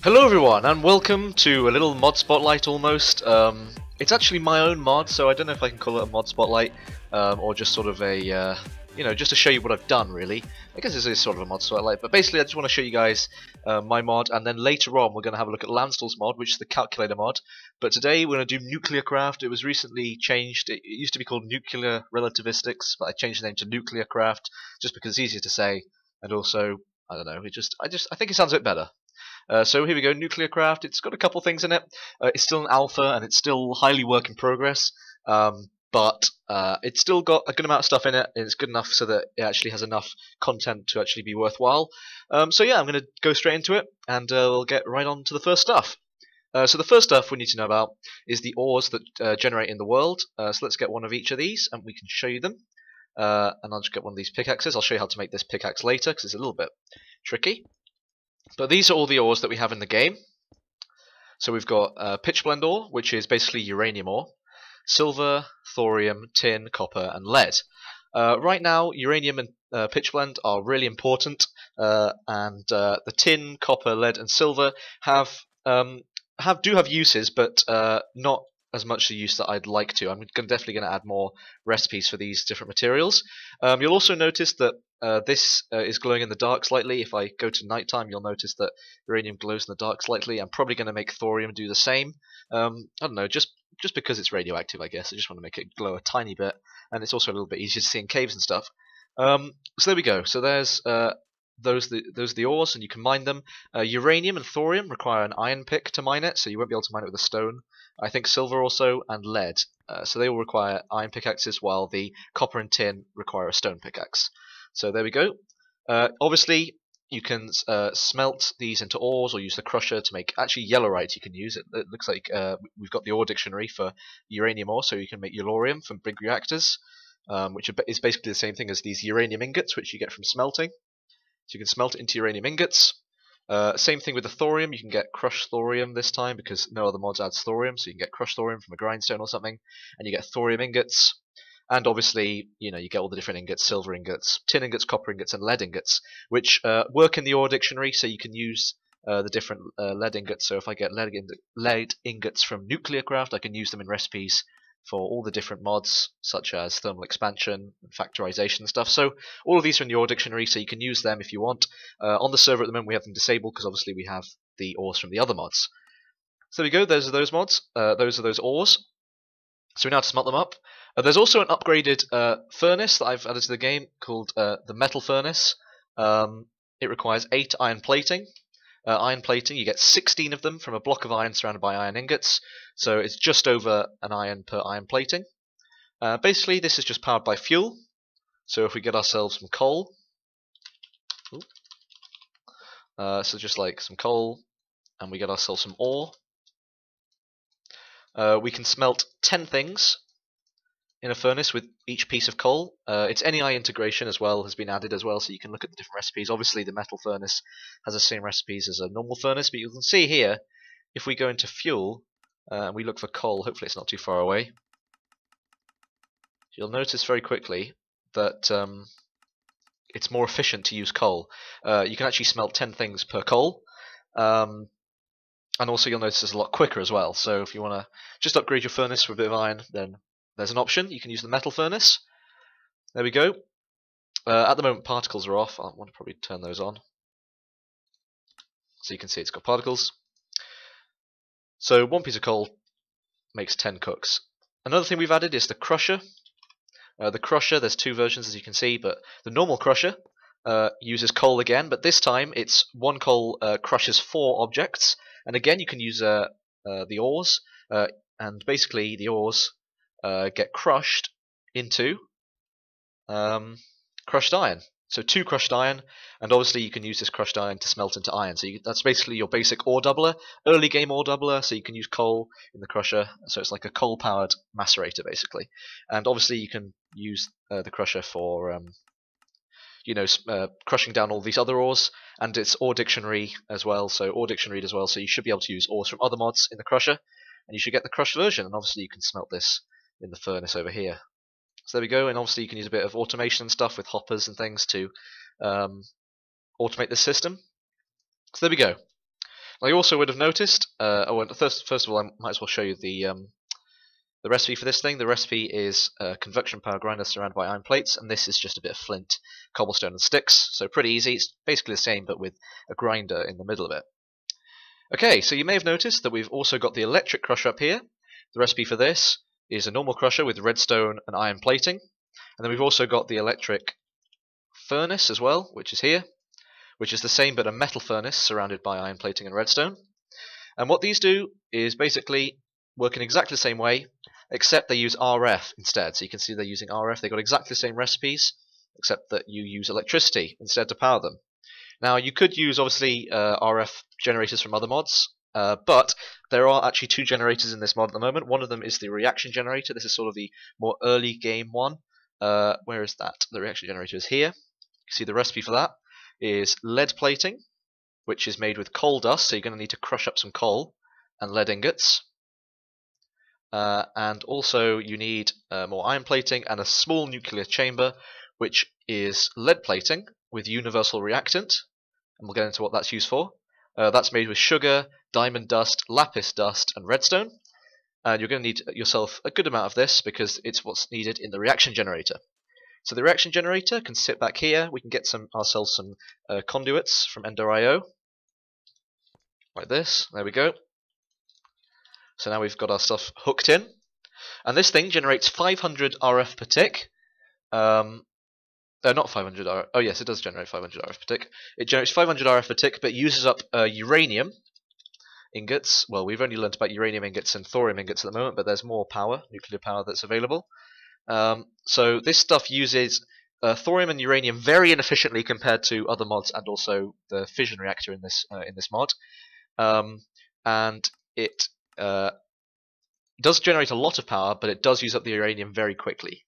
Hello everyone, and welcome to a little mod spotlight almost. It's actually my own mod, so I don't know if I can call it a mod spotlight, or just sort of a, just to show you what I've done really. I guess this is sort of a mod spotlight, but basically I just want to show you guys my mod, and then later on we're going to have a look at Landstall's mod, which is the calculator mod. But today we're going to do NuclearCraft. It was recently changed. It used to be called Nuclear Relativistics, but I changed the name to NuclearCraft just because it's easier to say, and also, I don't know, I think it sounds a bit better. So here we go, NuclearCraft. It's got a couple things in it. It's still an alpha and it's still highly work in progress, but it's still got a good amount of stuff in it. And it's good enough so that it actually has enough content to actually be worthwhile. So yeah, I'm going to go straight into it, and we'll get right on to the first stuff. So the first stuff we need to know about is the ores that generate in the world. So let's get one of each of these, and we can show you them. And I'll just get one of these pickaxes. I'll show you how to make this pickaxe later because it's a little bit tricky. But these are all the ores that we have in the game. So we've got pitchblende ore, which is basically uranium ore, silver, thorium, tin, copper, and lead. Right now, uranium and pitchblende are really important, and the tin, copper, lead, and silver do have uses, but not as much the use that I'd like to. I'm definitely going to add more recipes for these different materials. You'll also notice that this is glowing in the dark slightly. If I go to nighttime, you'll notice that uranium glows in the dark slightly. I'm probably going to make thorium do the same. I don't know, just because it's radioactive, I guess. I just want to make it glow a tiny bit, and it's also a little bit easier to see in caves and stuff. So there we go. So there's those are the ores, and you can mine them. Uranium and thorium require an iron pick to mine it, so you won't be able to mine it with a stone. I think silver also, and lead. So they all require iron pickaxes, while the copper and tin require a stone pickaxe. So there we go. Obviously, you can smelt these into ores or use the crusher to make actually yellowite. You can use it. It looks like we've got the ore dictionary for uranium ore, so you can make yellorium from big reactors, which is basically the same thing as these uranium ingots, which you get from smelting. So you can smelt it into uranium ingots. Same thing with the thorium. You can get crushed thorium this time because no other mods adds thorium, so you can get crushed thorium from a grindstone or something, and you get thorium ingots. And obviously, you get all the different ingots: silver ingots, tin ingots, copper ingots, and lead ingots, which work in the ore dictionary, so you can use the different lead ingots. So if I get lead ingots from NuclearCraft, I can use them in recipes for all the different mods, such as thermal expansion and factorization and stuff. So all of these are in the ore dictionary, so you can use them if you want. On the server at the moment, we have them disabled because obviously we have the ores from the other mods. So there we go. Those are those mods. Those are those ores. So we now have to smelt them up. There's also an upgraded furnace that I've added to the game called the metal furnace. It requires 8 iron plating. Iron plating, you get 16 of them from a block of iron surrounded by iron ingots, so it's just over an iron per iron plating. Basically, this is just powered by fuel. So if we get ourselves some coal, so just like some coal, and we get ourselves some ore, we can smelt 10 things in a furnace with each piece of coal. Its NEI integration as well has been added as well, so you can look at the different recipes. Obviously the metal furnace has the same recipes as a normal furnace, but you can see here, if we go into fuel and we look for coal, hopefully it's not too far away, you'll notice very quickly that it's more efficient to use coal. You can actually smelt 10 things per coal, and also you'll notice it's a lot quicker as well. So if you want to just upgrade your furnace for a bit of iron, then there's an option. You can use the metal furnace. There we go. At the moment, particles are off. I want to probably turn those on. So you can see it's got particles. So one piece of coal makes 10 cooks. Another thing we've added is the crusher. The crusher, there's 2 versions as you can see, but the normal crusher uses coal again, but this time it's one coal crushes 4 objects. And again, you can use the ores, and basically the ores get crushed into crushed iron. So 2 crushed iron, and obviously you can use this crushed iron to smelt into iron. So that's basically your basic ore doubler, early game ore doubler. So you can use coal in the crusher, so it's like a coal-powered macerator basically. And obviously you can use the crusher for crushing down all these other ores, and it's ore dictionary as well. So ore dictionary as well. So you should be able to use ores from other mods in the crusher, and you should get the crushed version. And obviously you can smelt this in the furnace over here. So there we go, and obviously you can use a bit of automation and stuff with hoppers and things to automate this system. So there we go. I also would have noticed. First of all, I might as well show you the recipe for this thing. The recipe is a convection power grinder surrounded by iron plates, and this is just a bit of flint, cobblestone, and sticks. So pretty easy. It's basically the same, but with a grinder in the middle of it. Okay, so you may have noticed that we've also got the electric crusher up here. The recipe for this is a normal crusher with redstone and iron plating, and then we've also got the electric furnace as well, which is here, which is the same but a metal furnace surrounded by iron plating and redstone. And what these do is basically work in exactly the same way, except they use RF instead. So you can see they're using RF. They've got exactly the same recipes, except that you use electricity instead to power them. Now, you could use, obviously, RF generators from other mods, but there are actually two generators in this mod at the moment. One of them is the reaction generator. This is sort of the more early game one. Where is that? The reaction generator is here. You see the recipe for that is lead plating, which is made with coal dust, so you're going to need to crush up some coal and lead ingots. And also you need more iron plating and a small nuclear chamber, which is lead plating with universal reactant, and we'll get into what that's used for. That's made with sugar, diamond dust, lapis dust, and redstone. And you're going to need yourself a good amount of this because it's what's needed in the reaction generator. So the reaction generator can sit back here. We can get ourselves some conduits from Ender.io, like this. There we go. So now we've got our stuff hooked in, and this thing generates 500 RF per tick. Not 500 RF. Oh yes, it does generate 500 RF per tick. It generates 500 RF per tick, but uses up uranium ingots. Well, we've only learnt about uranium ingots and thorium ingots at the moment, but there's more power, nuclear power, that's available. So this stuff uses thorium and uranium very inefficiently compared to other mods, and also the fission reactor in this mod. And it does generate a lot of power, but it does use up the uranium very quickly.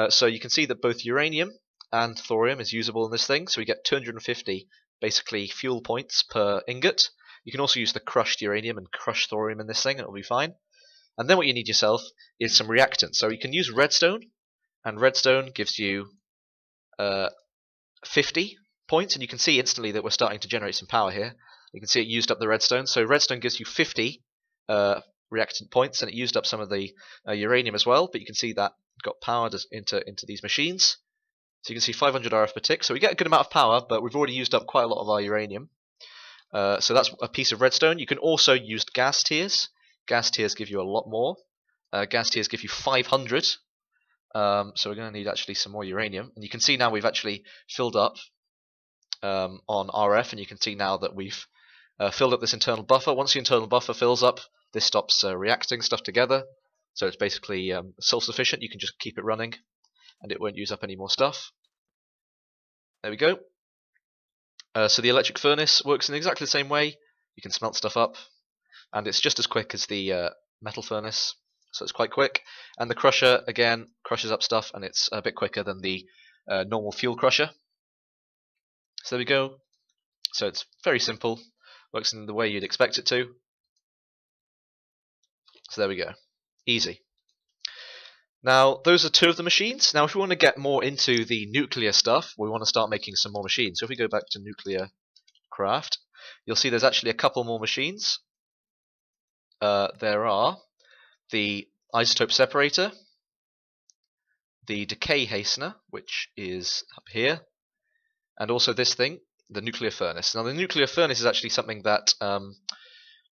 So you can see that both uranium and thorium is usable in this thing. So we get 250 basically fuel points per ingot. You can also use the crushed uranium and crushed thorium in this thing, and it'll be fine. And then what you need yourself is some reactants. So you can use redstone, and redstone gives you 50 points, and you can see instantly that we're starting to generate some power here. You can see it used up the redstone. So redstone gives you 50 reactant points, and it used up some of the uranium as well, but you can see that got powered into these machines. So you can see 500 RF per tick. So we get a good amount of power, but we've already used up quite a lot of our uranium. So that's a piece of redstone. You can also use gas tiers. Gas tiers give you a lot more. Gas tiers give you 500. So we're going to need actually some more uranium. And you can see now we've actually filled up on RF, and you can see now that we've filled up this internal buffer. Once the internal buffer fills up, this stops reacting stuff together. So it's basically self-sufficient. You can just keep it running, and it won't use up any more stuff. There we go. So the electric furnace works in exactly the same way. You can smelt stuff up, and it's just as quick as the metal furnace, so it's quite quick. And the crusher, again, crushes up stuff, and it's a bit quicker than the normal fuel crusher. So there we go. So it's very simple, works in the way you'd expect it to. So there we go, easy. Now, those are two of the machines. Now, if we want to get more into the nuclear stuff, we want to start making some more machines. So if we go back to NuclearCraft, you'll see there's actually a couple more machines. There are the isotope separator, the decay hastener, which is up here, and also this thing, the nuclear furnace. Now, the nuclear furnace is actually something that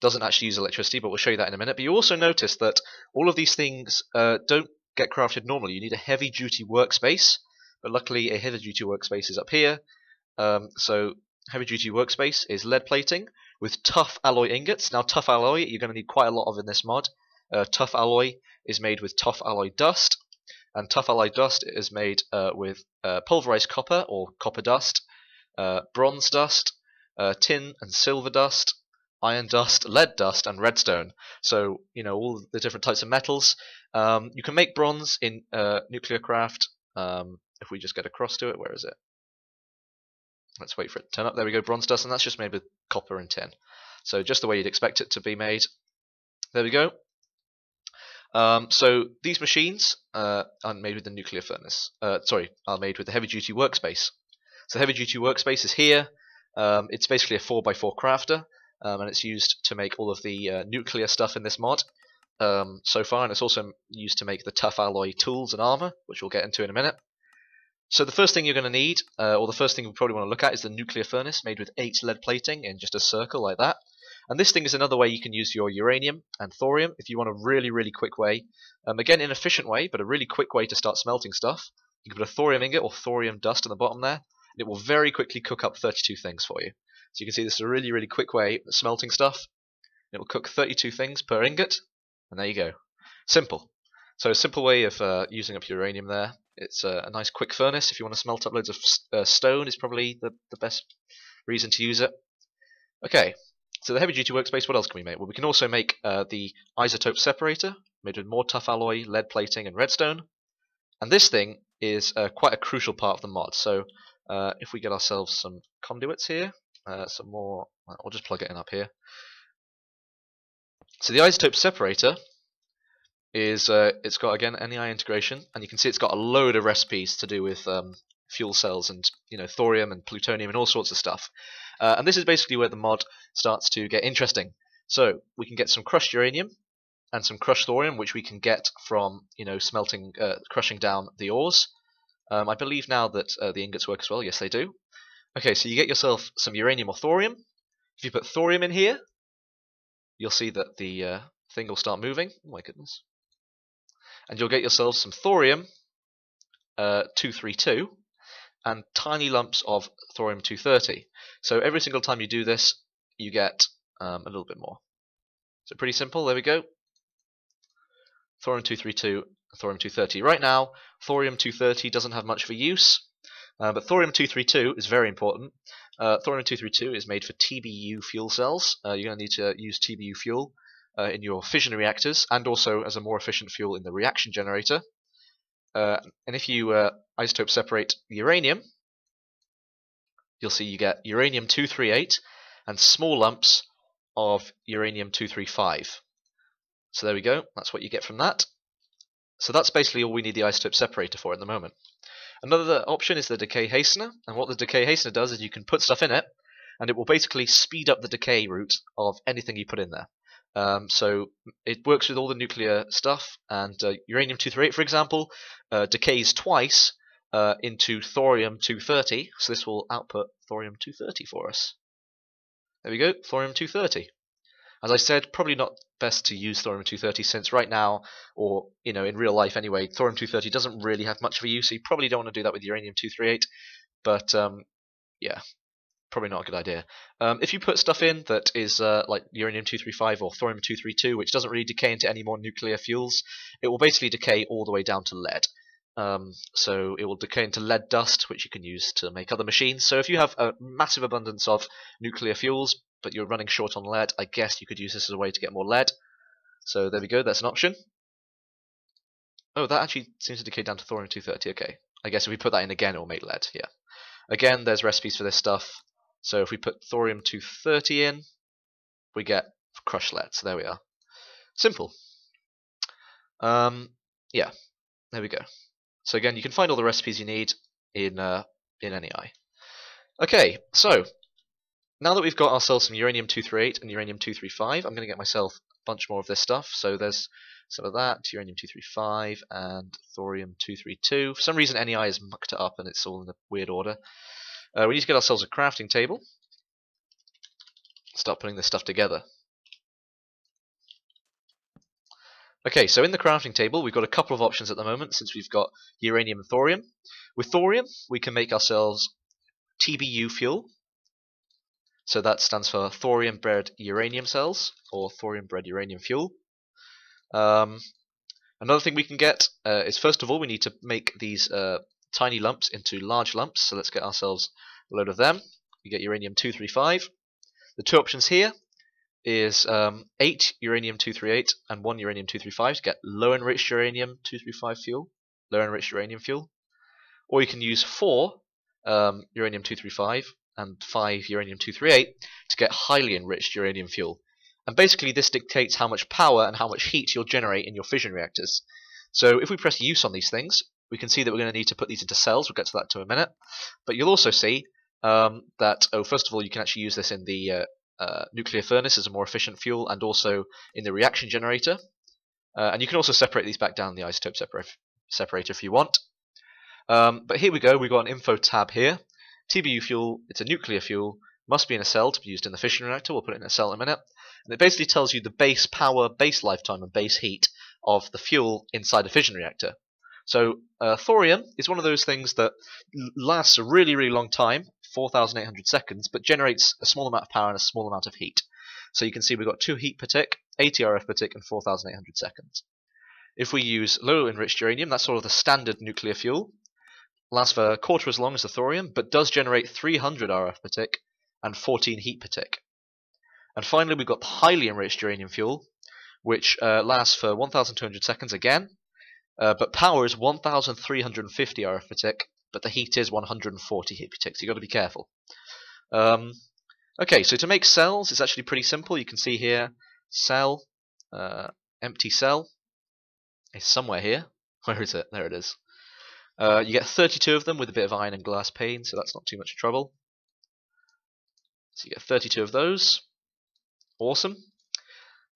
doesn't actually use electricity, but we'll show you that in a minute. But you also notice that all of these things don't get crafted normally. You need a heavy-duty workspace, but luckily a heavy-duty workspace is up here. So heavy-duty workspace is lead plating with tough alloy ingots. Now, tough alloy you're going to need quite a lot of in this mod. Tough alloy is made with tough alloy dust, and tough alloy dust is made with pulverized copper or copper dust, bronze dust, tin and silver dust, iron dust, lead dust, and redstone. So, you know, all the different types of metals. You can make bronze in NuclearCraft. If we just get across to it, where is it? Let's wait for it to turn up. There we go, bronze dust, and that's just made with copper and tin. So just the way you'd expect it to be made. There we go. So these machines are made with the nuclear furnace. Are made with the heavy-duty workspace. So heavy-duty workspace is here. It's basically a 4x4 crafter. and it's used to make all of the nuclear stuff in this mod so far, and it's also used to make the tough alloy tools and armor, which we'll get into in a minute. So the first thing you're going to need, or the first thing we probably want to look at, is the nuclear furnace made with 8 lead plating in just a circle like that. And this thing is another way you can use your uranium and thorium if you want a really, really quick way. Again, an efficient way, but a really quick way to start smelting stuff. You can put a thorium ingot or thorium dust on the bottom there, and it will very quickly cook up 32 things for you. So you can see this is a really, really quick way of smelting stuff. It will cook 32 things per ingot, and there you go. Simple. So a simple way of using up uranium there. It's a nice quick furnace. If you want to smelt up loads of stone, is probably the best reason to use it. Okay, so the heavy duty workspace, what else can we make? Well, we can also make the isotope separator, made with more tough alloy, lead plating, and redstone. And this thing is quite a crucial part of the mod. So if we get ourselves some conduits here, some more, we'll just plug it in up here. So the isotope separator is it's got again NEI integration, and you can see it's got a load of recipes to do with fuel cells and thorium and plutonium and all sorts of stuff. And this is basically where the mod starts to get interesting. So we can get some crushed uranium and some crushed thorium, which we can get from smelting, crushing down the ores. I believe now that the ingots work as well. Yes, they do. Okay, so you get yourself some uranium or thorium. If you put thorium in here, you'll see that the thing will start moving. Oh my goodness. And you'll get yourself some thorium 232 and tiny lumps of thorium 230. So every single time you do this, you get a little bit more. So pretty simple. There we go. Thorium 232, thorium 230. Right now, thorium 230 doesn't have much of a use, but thorium 232 is very important. Thorium 232 is made for TBU fuel cells. You're going to need to use TBU fuel in your fission reactors, and also as a more efficient fuel in the reaction generator. And if you isotope separate uranium, you'll see you get uranium 238 and small lumps of uranium 235. So there we go, that's what you get from that. So that's basically all we need the isotope separator for at the moment. Another option is the decay hastener, and what the decay hastener does is you can put stuff in it, and it will basically speed up the decay route of anything you put in there. So it works with all the nuclear stuff, and uranium 238, for example, decays twice into thorium 230, so this will output thorium 230 for us. There we go, thorium 230. As I said, probably not best to use thorium 230 since right now, or in real life anyway, thorium 230 doesn't really have much of a use, so you probably don't want to do that with uranium 238, but yeah. Probably not a good idea. If you put stuff in that is like uranium 235 or thorium 232, which doesn't really decay into any more nuclear fuels, it will basically decay all the way down to lead. So it will decay into lead dust, which you can use to make other machines. So if you have a massive abundance of nuclear fuels, but you're running short on lead, I guess you could use this as a way to get more lead. So there we go, that's an option. Oh, that actually seems to decay down to thorium 230, okay. I guess if we put that in again, it will make lead, yeah. Again, there's recipes for this stuff. So if we put thorium 230 in, we get crushed lead. So there we are. Simple. Yeah, there we go. So again, you can find all the recipes you need in NEI. Okay, so now that we've got ourselves some uranium 238 and uranium 235, I'm going to get myself a bunch more of this stuff. So there's some of that, uranium 235 and thorium 232. For some reason, NEI has mucked it up and it's all in a weird order. We need to get ourselves a crafting table. Start putting this stuff together. Okay, so in the crafting table, we've got a couple of options at the moment since we've got uranium and thorium. With thorium, we can make ourselves TBU fuel. So that stands for thorium-bred uranium cells, or thorium-bred uranium fuel. Another thing we can get is, first of all, we need to make these tiny lumps into large lumps. So let's get ourselves a load of them. You get uranium 235. The two options here is 8 uranium 238 and 1 uranium 235 to get low enriched uranium 235 fuel, low enriched uranium fuel. Or you can use 4 uranium 235 and 5 uranium 238 to get highly enriched uranium fuel. And basically this dictates how much power and how much heat you'll generate in your fission reactors. So if we press use on these things, we can see that we're going to need to put these into cells. We'll get to that in a minute. But you'll also see that, first of all, you can actually use this in the nuclear furnace as a more efficient fuel, and also in the reaction generator. And you can also separate these back down in the isotope separator if you want. But here we go, we've got an info tab here. TBU fuel, it's a nuclear fuel, must be in a cell to be used in the fission reactor. We'll put it in a cell in a minute. And it basically tells you the base power, base lifetime, and base heat of the fuel inside a fission reactor. So thorium is one of those things that lasts a really, really long time, 4,800 seconds, but generates a small amount of power and a small amount of heat. So you can see we've got 2 heat per tick, 80 RF per tick, and 4,800 seconds. If we use low enriched uranium, that's sort of the standard nuclear fuel. Lasts for a quarter as long as the thorium, but does generate 300 RF per tick and 14 heat per tick. And finally, we've got the highly enriched uranium fuel, which lasts for 1,200 seconds again, but power is 1,350 RF per tick, but the heat is 140 heat per tick, so you've got to be careful. Okay, so to make cells, it's actually pretty simple. You can see here, cell, empty cell, is somewhere here. Where is it? There it is. You get 32 of them with a bit of iron and glass pane, so that's not too much trouble. So you get 32 of those. Awesome.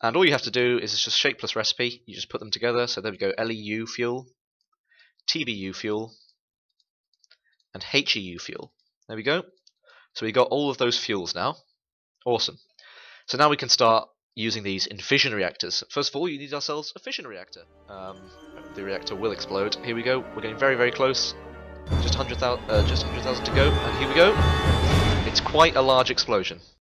And all you have to do is it's just shape plus recipe. You just put them together. So there we go, LEU fuel, TBU fuel, and HEU fuel. There we go. So we got all of those fuels now. Awesome. So now we can start using these in fission reactors. First of all, you need ourselves a fission reactor. The reactor will explode. Here we go. We're getting very, very close. Just 100,000 to go. And here we go. It's quite a large explosion.